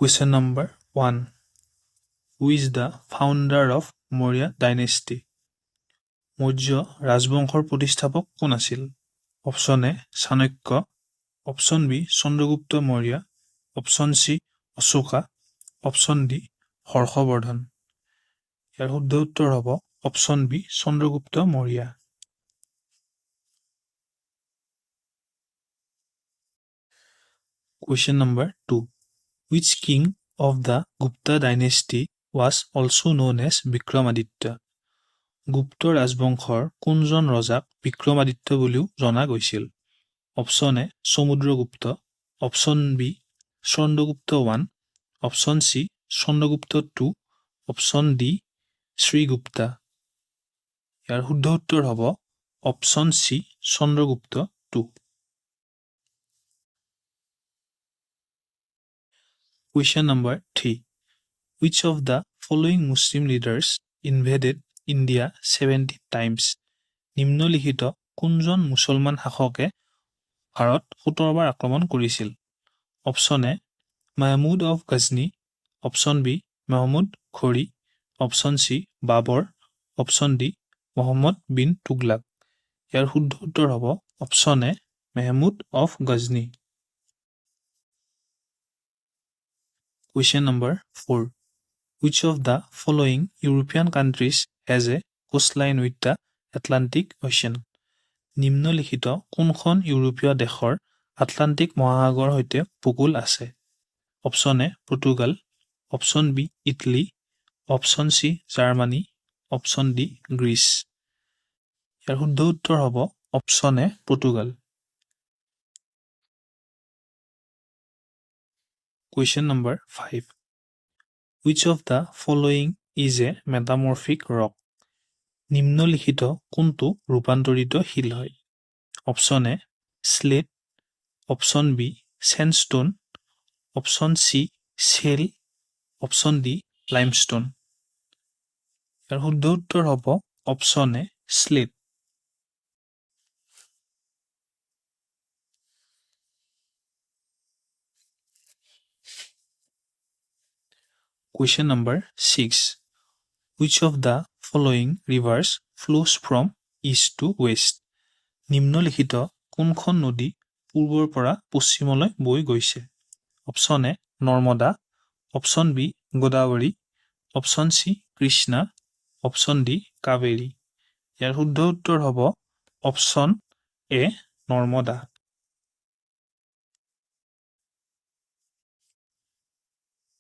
Question number 1. Who is the founder of Maurya dynasty? Maurya ৰাজবংশৰ প্ৰতিষ্ঠাপক কোন আছিল? Option A Chanakya, option B Chandragupta Maurya, option C Ashoka, option D Harshavardhan. ইয়াৰ শুদ্ধ উত্তৰ হ'ব option B Chandragupta Maurya. Question number 2. Which king of the Gupta dynasty was also known as Vikramaditya? গুপ্ত ৰাজবংশৰ কোনজন ৰজাক বিক্ৰমাদিত্য বুলিও জনা গৈছিল? Option A Samudragupta, option B Chandragupta 1, option C Chandragupta 2, option D Srigupta. ইয়াৰ শুদ্ধ উত্তৰ হ'ব option C Chandragupta 2। Question number 3. Which of the following Muslim leaders invaded India 70 times? নিম্নলিখিত কোনজন মুছলমান শাসকে ভাৰত 17 বাৰ আক্ৰমণ কৰিছিল? Option A Mahmud of Ghazni, option B Muhammad Ghori, option C Babur, option D Muhammad bin Tughlaq. ইয়াৰ শুদ্ধ উত্তৰ হ'ব option A Mahmud of Ghazni. Question number 4. Which of the following European countries has a coastline with the Atlantic Ocean? নিম্নলিখিত কোনখন ইউৰোপীয় দেশৰ আটলান্টিক মহাসাগৰৰ সৈতে উপকূল আছে? Option A Portugal, option B Italy, option C Germany, option D Greece. ইয়াৰ শুদ্ধ উত্তৰ হ'ব option A Portugal. Question number 5. Which of the following is a metamorphic rock? নিম্নলিখিত কোনটো ৰূপান্তৰিত শিল হয়? Option A slate, option B sandstone, option C shale, option D limestone. ইয়াৰ শুদ্ধ উত্তৰ হ'ব option A slate. Question number 6. Which of the following rivers flows from east to west? নিম্নলিখিত কোনখন নদী পূৰ্বৰ পৰা পশ্চিমলৈ বৈ গৈছে? Option A Narmada, option B Godavari, option C Krishna, option D Kaveri. ইয়াৰ শুদ্ধ উত্তৰ হ'ব option A Narmada.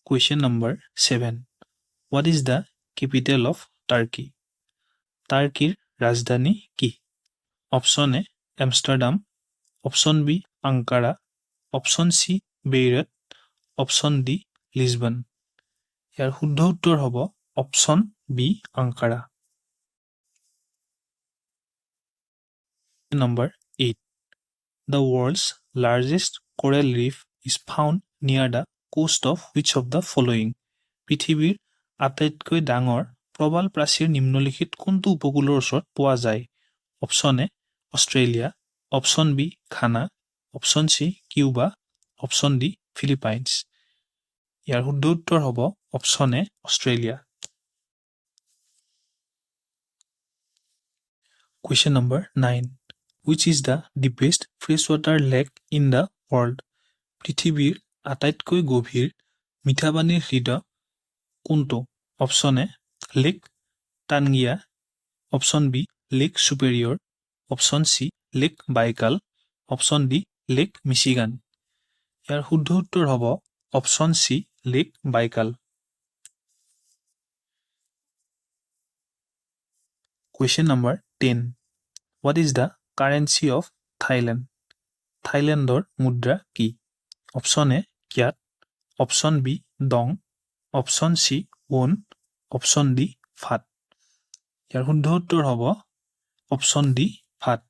Question number 7. What is the capital of Turkey? টাৰ্কিৰ ৰাজধানী কি? Option A Amsterdam, option B Ankara, option C Beirut, option D Lisbon. ইয়াৰ শুদ্ধ উত্তৰ হ'ব option B Ankara. Number 8. The world's largest coral reef is found near the coast of which of the following? পৃথিৱীৰ আটাইতকৈ ডাঙৰ প্ৰবাল প্ৰাচীৰ নিম্নলিখিত কোনটো উপকূলৰ ওচৰত পোৱা যায়? Option A Australia, option B Ghana, option C Cuba, option D Philippines. ইয়াৰ শুদ্ধ উত্তৰ হ'ব option A Australia. Question number 9. Which is the deepest freshwater lake in the world? পৃথিৱীৰ আটাইতকৈ গভীৰ মিঠা পানীৰ হ্ৰদ কোনটো? Option A Lake Tanganyika, option B Lake Superior, option C Lake Baikal, option D Lake Michigan. ইয়াৰ শুদ্ধ উত্তৰ হ'ব option C Lake Baikal. Question number 10. What is the currency of Thailand? থাইলেণ্ডৰ মুদ্ৰা কি? Option A kyat, option B dong, option C won, option D baht. ইয়াৰ শুদ্ধ উত্তৰ হ'ব অপশ্যন ডি ফাট।